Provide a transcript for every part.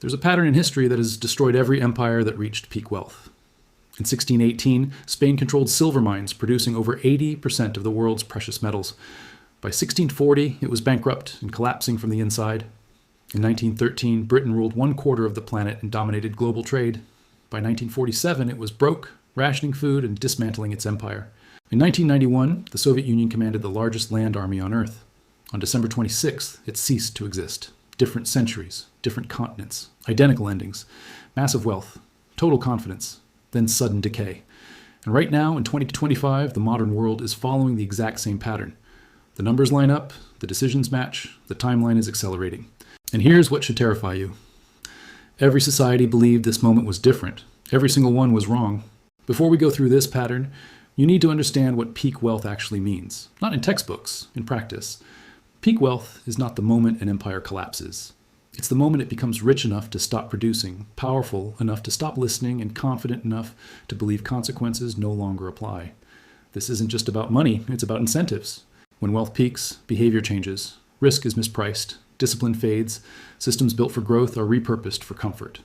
There's a pattern in history that has destroyed every empire that reached peak wealth. In 1618, Spain controlled silver mines, producing over 80% of the world's precious metals. By 1640, it was bankrupt and collapsing from the inside. In 1913, Britain ruled 1/4 of the planet and dominated global trade. By 1947, it was broke, rationing food and dismantling its empire. In 1991, the Soviet Union commanded the largest land army on Earth. On December 26th, it ceased to exist. Different centuries, different continents, identical endings, massive wealth, total confidence, then sudden decay. And right now, in 2025, the modern world is following the exact same pattern. The numbers line up, the decisions match, the timeline is accelerating. And here's what should terrify you. Every society believed this moment was different. Every single one was wrong. Before we go through this pattern, you need to understand what peak wealth actually means. Not in textbooks, in practice. Peak wealth is not the moment an empire collapses. It's the moment it becomes rich enough to stop producing, powerful enough to stop listening, and confident enough to believe consequences no longer apply. This isn't just about money, it's about incentives. When wealth peaks, behavior changes, risk is mispriced, discipline fades, systems built for growth are repurposed for comfort.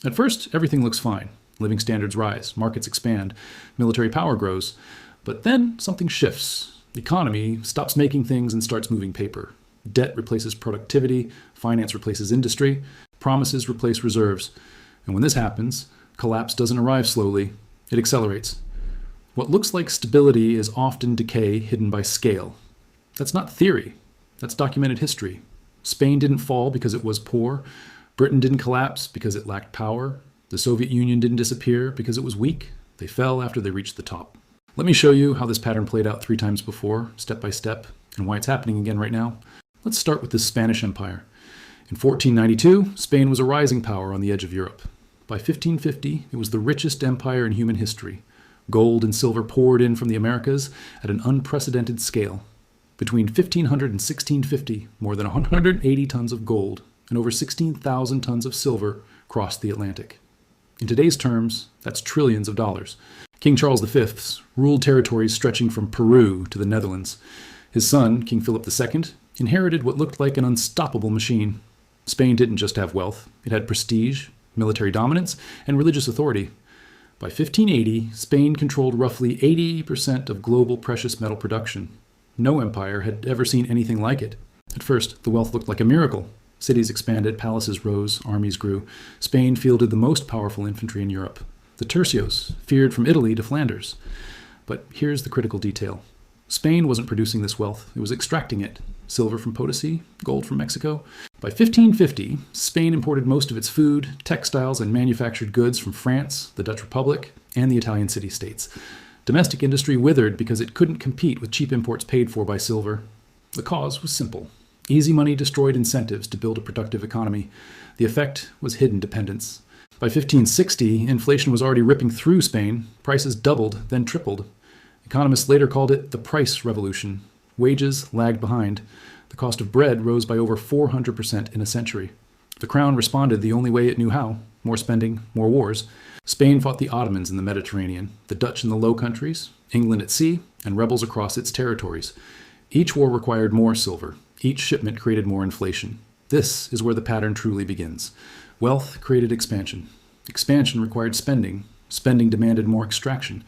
At first, everything looks fine. Living standards rise, markets expand, military power grows. But then something shifts. The economy stops making things and starts moving paper. Debt replaces productivity, finance replaces industry, promises replace reserves. And when this happens, collapse doesn't arrive slowly, it accelerates. What looks like stability is often decay hidden by scale. That's not theory, that's documented history. Spain didn't fall because it was poor. Britain didn't collapse because it lacked power. The Soviet Union didn't disappear because it was weak. They fell after they reached the top. Let me show you how this pattern played out 3 times before, step by step, and why it's happening again right now. Let's start with the Spanish Empire. In 1492, Spain was a rising power on the edge of Europe. By 1550, it was the richest empire in human history. Gold and silver poured in from the Americas at an unprecedented scale. Between 1500 and 1650, more than 180 tons of gold and over 16,000 tons of silver crossed the Atlantic. In today's terms, that's trillions of dollars. King Charles V ruled territories stretching from Peru to the Netherlands. His son, King Philip II, inherited what looked like an unstoppable machine. Spain didn't just have wealth, it had prestige, military dominance, and religious authority. By 1580, Spain controlled roughly 80% of global precious metal production. No empire had ever seen anything like it. At first, the wealth looked like a miracle. Cities expanded, palaces rose, armies grew. Spain fielded the most powerful infantry in Europe. The tercios, feared from Italy to Flanders. But here's the critical detail. Spain wasn't producing this wealth, it was extracting it. Silver from Potosi, gold from Mexico. By 1550, Spain imported most of its food, textiles, and manufactured goods from France, the Dutch Republic, and the Italian city-states. Domestic industry withered because it couldn't compete with cheap imports paid for by silver. The cause was simple. Easy money destroyed incentives to build a productive economy. The effect was hidden dependence. By 1560, inflation was already ripping through Spain. Prices doubled, then tripled. Economists later called it the price revolution. Wages lagged behind. The cost of bread rose by over 400% in a century. The crown responded the only way it knew how: more spending, more wars. Spain fought the Ottomans in the Mediterranean, the Dutch in the Low Countries, England at sea, and rebels across its territories. Each war required more silver. Each shipment created more inflation. This is where the pattern truly begins. Wealth created expansion. Expansion required spending. Spending demanded more extraction.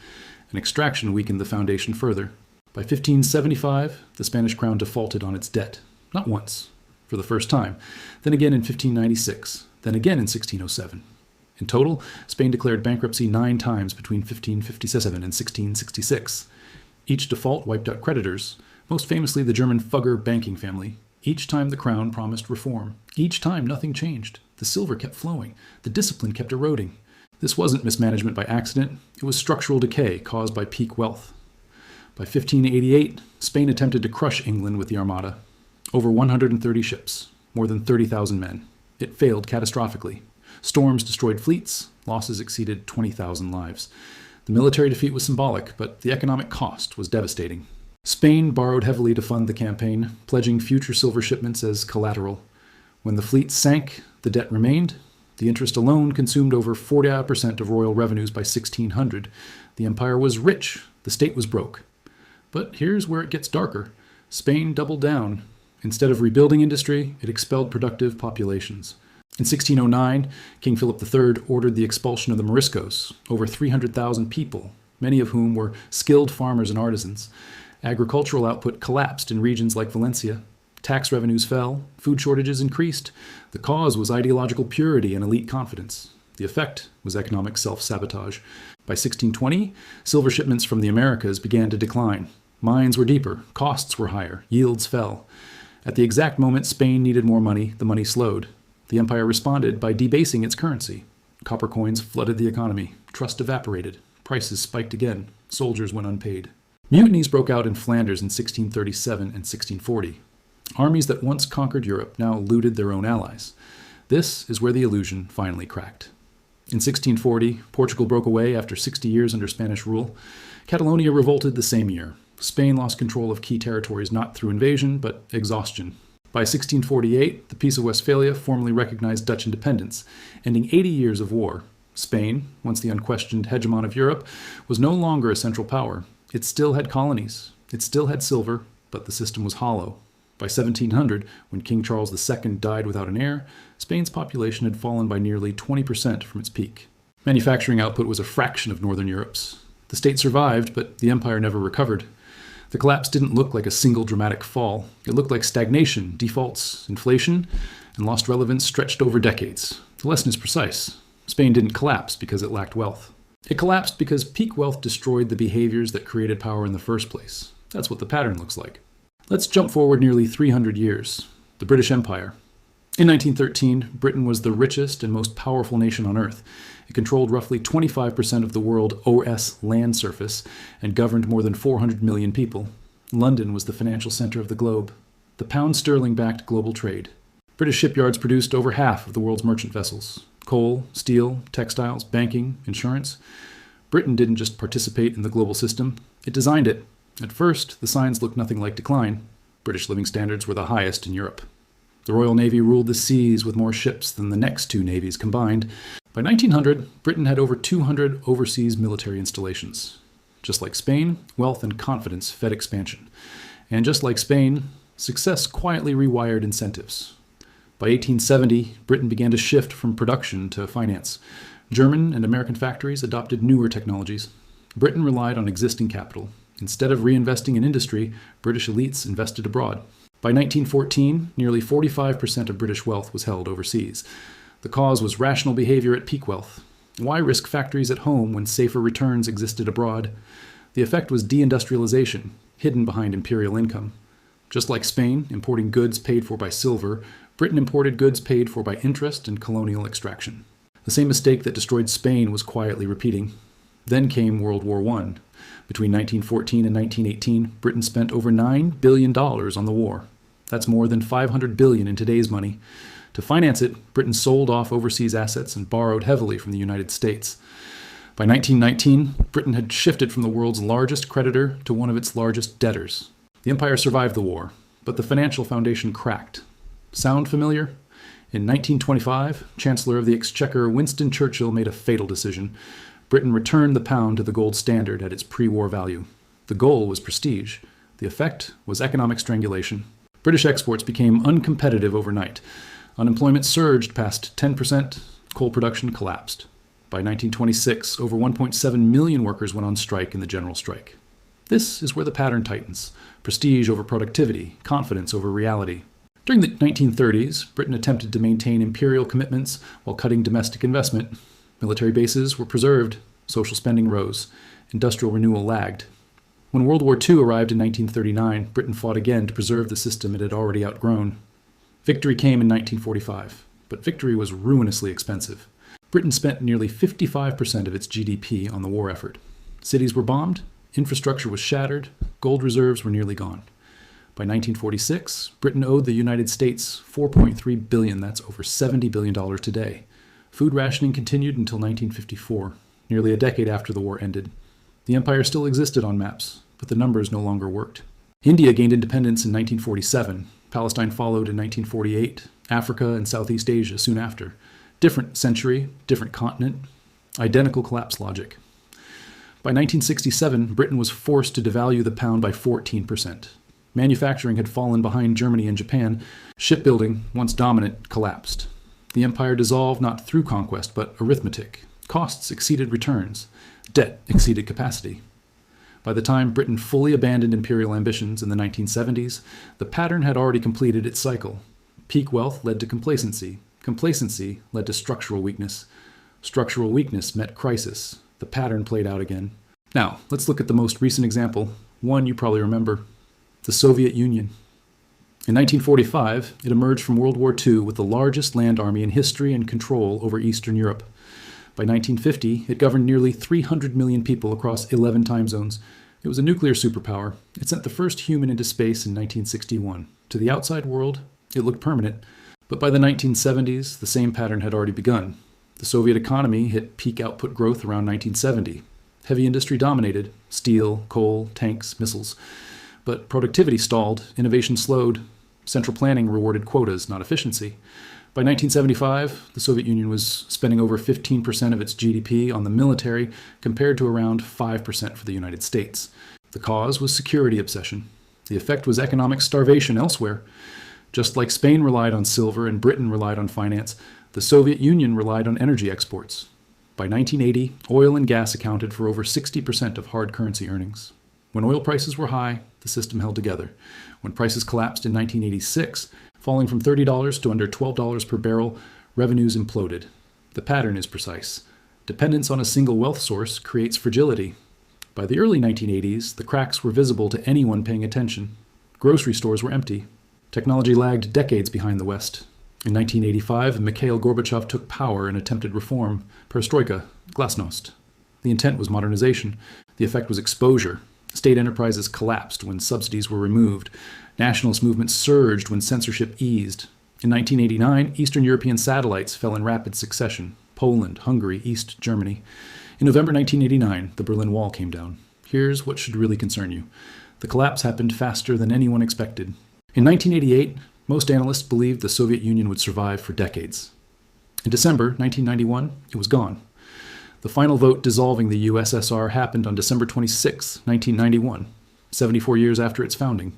And extraction weakened the foundation further. By 1575, the Spanish crown defaulted on its debt. Not once, for the first time. Then again in 1596. Then again in 1607. In total, Spain declared bankruptcy 9 times between 1557 and 1666. Each default wiped out creditors, most famously the German Fugger banking family. Each time the crown promised reform. Each time nothing changed. The silver kept flowing. The discipline kept eroding. This wasn't mismanagement by accident. It was structural decay caused by peak wealth. By 1588, Spain attempted to crush England with the Armada. Over 130 ships, more than 30,000 men. It failed catastrophically. Storms destroyed fleets. Losses exceeded 20,000 lives. The military defeat was symbolic, but the economic cost was devastating. Spain borrowed heavily to fund the campaign, pledging future silver shipments as collateral. When the fleet sank, the debt remained. The interest alone consumed over 40% of royal revenues by 1600. The empire was rich. The state was broke. But here's where it gets darker. Spain doubled down. Instead of rebuilding industry, it expelled productive populations. In 1609, King Philip III ordered the expulsion of the Moriscos, over 300,000 people, many of whom were skilled farmers and artisans. Agricultural output collapsed in regions like Valencia. Tax revenues fell, food shortages increased. The cause was ideological purity and elite confidence. The effect was economic self-sabotage. By 1620, silver shipments from the Americas began to decline. Mines were deeper, costs were higher, yields fell. At the exact moment Spain needed more money, the money slowed. The empire responded by debasing its currency. Copper coins flooded the economy. Trust evaporated. Prices spiked again. Soldiers went unpaid. Mutinies broke out in Flanders in 1637 and 1640. Armies that once conquered Europe now looted their own allies. This is where the illusion finally cracked. In 1640, Portugal broke away after 60 years under Spanish rule. Catalonia revolted the same year. Spain lost control of key territories not through invasion, but exhaustion. By 1648, the Peace of Westphalia formally recognized Dutch independence, ending 80 years of war. Spain, once the unquestioned hegemon of Europe, was no longer a central power. It still had colonies. It still had silver, but the system was hollow. By 1700, when King Charles II died without an heir, Spain's population had fallen by nearly 20% from its peak. Manufacturing output was a fraction of Northern Europe's. The state survived, but the empire never recovered. The collapse didn't look like a single dramatic fall. It looked like stagnation, defaults, inflation, and lost relevance stretched over decades. The lesson is precise. Spain didn't collapse because it lacked wealth. It collapsed because peak wealth destroyed the behaviors that created power in the first place. That's what the pattern looks like. Let's jump forward nearly 300 years. The British Empire. In 1913, Britain was the richest and most powerful nation on Earth. It controlled roughly 25% of the world OS land surface and governed more than 400 million people. London was the financial center of the globe. The pound sterling backed global trade. British shipyards produced over half of the world's merchant vessels. Coal, steel, textiles, banking, insurance. Britain didn't just participate in the global system, it designed it. At first, the signs looked nothing like decline. British living standards were the highest in Europe. The Royal Navy ruled the seas with more ships than the next two navies combined. By 1900, Britain had over 200 overseas military installations. Just like Spain, wealth and confidence fed expansion. And just like Spain, success quietly rewired incentives. By 1870, Britain began to shift from production to finance. German and American factories adopted newer technologies. Britain relied on existing capital. Instead of reinvesting in industry, British elites invested abroad. By 1914, nearly 45% of British wealth was held overseas. The cause was rational behavior at peak wealth. Why risk factories at home when safer returns existed abroad? The effect was deindustrialization, hidden behind imperial income. Just like Spain, importing goods paid for by silver, Britain imported goods paid for by interest and colonial extraction. The same mistake that destroyed Spain was quietly repeating. Then came World War I. Between 1914 and 1918, Britain spent over $9 billion on the war. That's more than $500 billion in today's money. To finance it, Britain sold off overseas assets and borrowed heavily from the United States. By 1919, Britain had shifted from the world's largest creditor to one of its largest debtors. The empire survived the war, but the financial foundation cracked. Sound familiar? In 1925, Chancellor of the Exchequer Winston Churchill made a fatal decision. Britain returned the pound to the gold standard at its pre-war value. The goal was prestige. The effect was economic strangulation. British exports became uncompetitive overnight. Unemployment surged past 10%. Coal production collapsed. By 1926, over 1.7 million workers went on strike in the general strike. This is where the pattern tightens. Prestige over productivity, confidence over reality. During the 1930s, Britain attempted to maintain imperial commitments while cutting domestic investment. Military bases were preserved, social spending rose, industrial renewal lagged. When World War II arrived in 1939, Britain fought again to preserve the system it had already outgrown. Victory came in 1945, but victory was ruinously expensive. Britain spent nearly 55% of its GDP on the war effort. Cities were bombed, infrastructure was shattered, gold reserves were nearly gone. By 1946, Britain owed the United States $4.3 billion, that's over $70 billion today. Food rationing continued until 1954, nearly a decade after the war ended. The empire still existed on maps, but the numbers no longer worked. India gained independence in 1947. Palestine followed in 1948. Africa and Southeast Asia soon after. Different century, different continent, identical collapse logic. By 1967, Britain was forced to devalue the pound by 14%. Manufacturing had fallen behind Germany and Japan. Shipbuilding, once dominant, collapsed. The empire dissolved not through conquest, but arithmetic. Costs exceeded returns. Debt exceeded capacity. By the time Britain fully abandoned imperial ambitions in the 1970s, the pattern had already completed its cycle. Peak wealth led to complacency. Complacency led to structural weakness. Structural weakness met crisis. The pattern played out again. Now, let's look at the most recent example, one you probably remember, the Soviet Union. In 1945, it emerged from World War II with the largest land army in history and control over Eastern Europe. By 1950, it governed nearly 300 million people across 11 time zones. It was a nuclear superpower. It sent the first human into space in 1961. To the outside world, it looked permanent. But by the 1970s, the same pattern had already begun. The Soviet economy hit peak output growth around 1970. Heavy industry dominated: steel, coal, tanks, missiles. But productivity stalled, innovation slowed. Central planning rewarded quotas, not efficiency. By 1975, the Soviet Union was spending over 15% of its GDP on the military, compared to around 5% for the United States. The cause was security obsession. The effect was economic starvation elsewhere. Just like Spain relied on silver and Britain relied on finance, the Soviet Union relied on energy exports. By 1980, oil and gas accounted for over 60% of hard currency earnings. When oil prices were high, the system held together. When prices collapsed in 1986, falling from $30 to under $12 per barrel, revenues imploded. The pattern is precise. Dependence on a single wealth source creates fragility. By the early 1980s, the cracks were visible to anyone paying attention. Grocery stores were empty. Technology lagged decades behind the West. In 1985, Mikhail Gorbachev took power and attempted reform, perestroika, glasnost. The intent was modernization. The effect was exposure. State enterprises collapsed when subsidies were removed. Nationalist movements surged when censorship eased. In 1989, Eastern European satellites fell in rapid succession: Poland, Hungary, East Germany. In November 1989, the Berlin Wall came down. Here's what should really concern you. The collapse happened faster than anyone expected. In 1988, most analysts believed the Soviet Union would survive for decades. In December 1991, it was gone. The final vote dissolving the USSR happened on December 26, 1991, 74 years after its founding.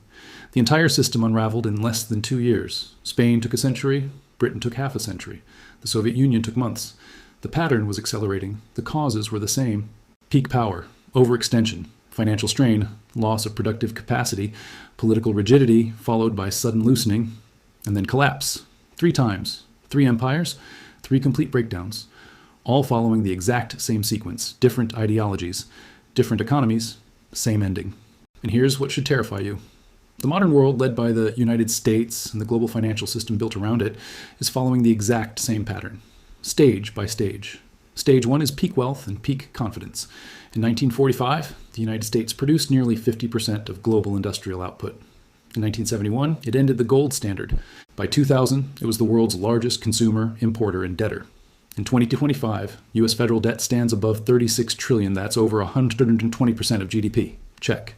The entire system unraveled in less than 2 years. Spain took a century, Britain took half a century. The Soviet Union took months. The pattern was accelerating. The causes were the same. Peak power, overextension, financial strain, loss of productive capacity, political rigidity, followed by sudden loosening, and then collapse. 3 times. 3 empires, 3 complete breakdowns. All following the exact same sequence. Different ideologies, different economies, same ending. And here's what should terrify you. The modern world, led by the United States and the global financial system built around it, is following the exact same pattern, stage by stage. Stage 1 is peak wealth and peak confidence. In 1945, the United States produced nearly 50% of global industrial output. In 1971, it ended the gold standard. By 2000, it was the world's largest consumer, importer, and debtor. In 2025, U.S. federal debt stands above $36 trillion. That's over 120% of GDP. Check.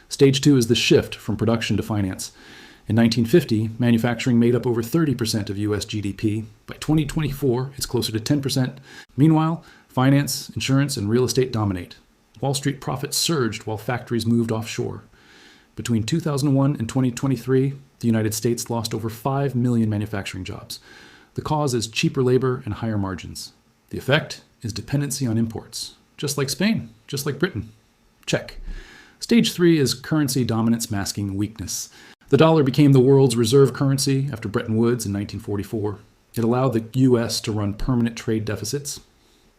Stage 2 is the shift from production to finance. In 1950, manufacturing made up over 30% of U.S. GDP. By 2024, it's closer to 10%. Meanwhile, finance, insurance, and real estate dominate. Wall Street profits surged while factories moved offshore. Between 2001 and 2023, the United States lost over 5 million manufacturing jobs. The cause is cheaper labor and higher margins. The effect is dependency on imports. Just like Spain, just like Britain. Check. Stage 3 is currency dominance masking weakness. The dollar became the world's reserve currency after Bretton Woods in 1944. It allowed the U.S. to run permanent trade deficits.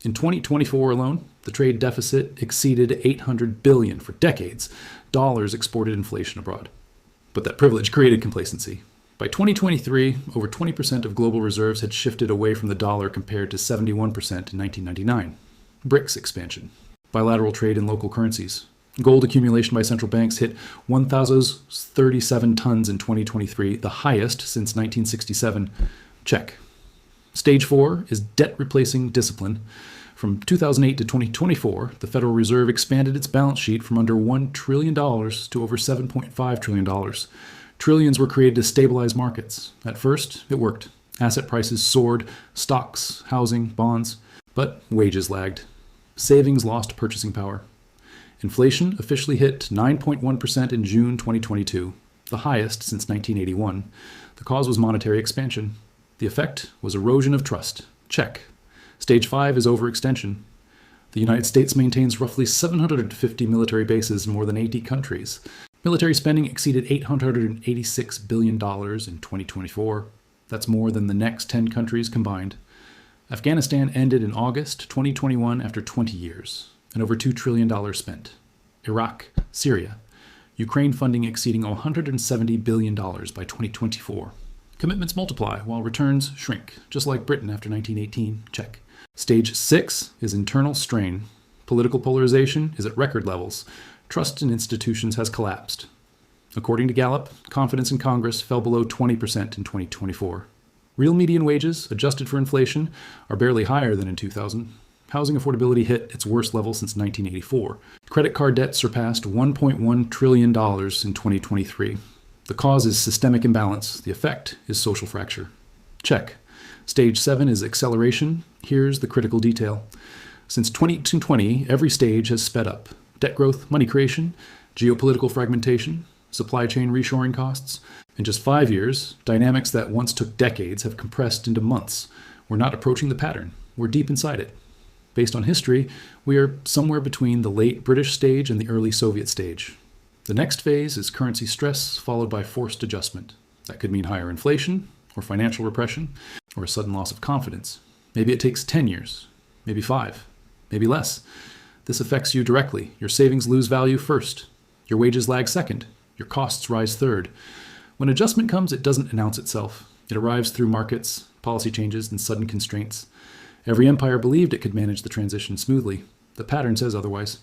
In 2024 alone, the trade deficit exceeded $800 billion for decades. Dollars exported inflation abroad. But that privilege created complacency. By 2023, over 20% of global reserves had shifted away from the dollar compared to 71% in 1999. BRICS expansion. Bilateral trade in local currencies. Gold accumulation by central banks hit 1,037 tons in 2023, the highest since 1967. Check. Stage 4 is debt replacing discipline. From 2008 to 2024, the Federal Reserve expanded its balance sheet from under $1 trillion to over $7.5 trillion. Trillions were created to stabilize markets. At first, it worked. Asset prices soared, stocks, housing, bonds, but wages lagged. Savings lost purchasing power. Inflation officially hit 9.1% in June 2022, the highest since 1981. The cause was monetary expansion. The effect was erosion of trust. Check. Stage 5 is overextension. The United States maintains roughly 750 military bases in more than 80 countries. Military spending exceeded $886 billion in 2024. That's more than the next 10 countries combined. Afghanistan ended in August 2021 after 20 years, and over $2 trillion spent. Iraq, Syria, Ukraine funding exceeding $170 billion by 2024. Commitments multiply while returns shrink, just like Britain after 1918. Check. Stage 6 is internal strain. Political polarization is at record levels. Trust in institutions has collapsed. According to Gallup, confidence in Congress fell below 20% in 2024. Real median wages, adjusted for inflation, are barely higher than in 2000. Housing affordability hit its worst level since 1984. Credit card debt surpassed $1.1 trillion in 2023. The cause is systemic imbalance. The effect is social fracture. Check. Stage 7 is acceleration. Here's the critical detail. Since 2020, every stage has sped up. Debt growth, money creation, geopolitical fragmentation, supply chain reshoring costs. In just 5 years, dynamics that once took decades have compressed into months. We're not approaching the pattern. We're deep inside it. Based on history, we are somewhere between the late British stage and the early Soviet stage. The next phase is currency stress, followed by forced adjustment. That could mean higher inflation, or financial repression, or a sudden loss of confidence. Maybe it takes 10 years, maybe 5, maybe less. This affects you directly. Your savings lose value first. Your wages lag second. Your costs rise third. When adjustment comes, it doesn't announce itself. It arrives through markets, policy changes, and sudden constraints. Every empire believed it could manage the transition smoothly. The pattern says otherwise.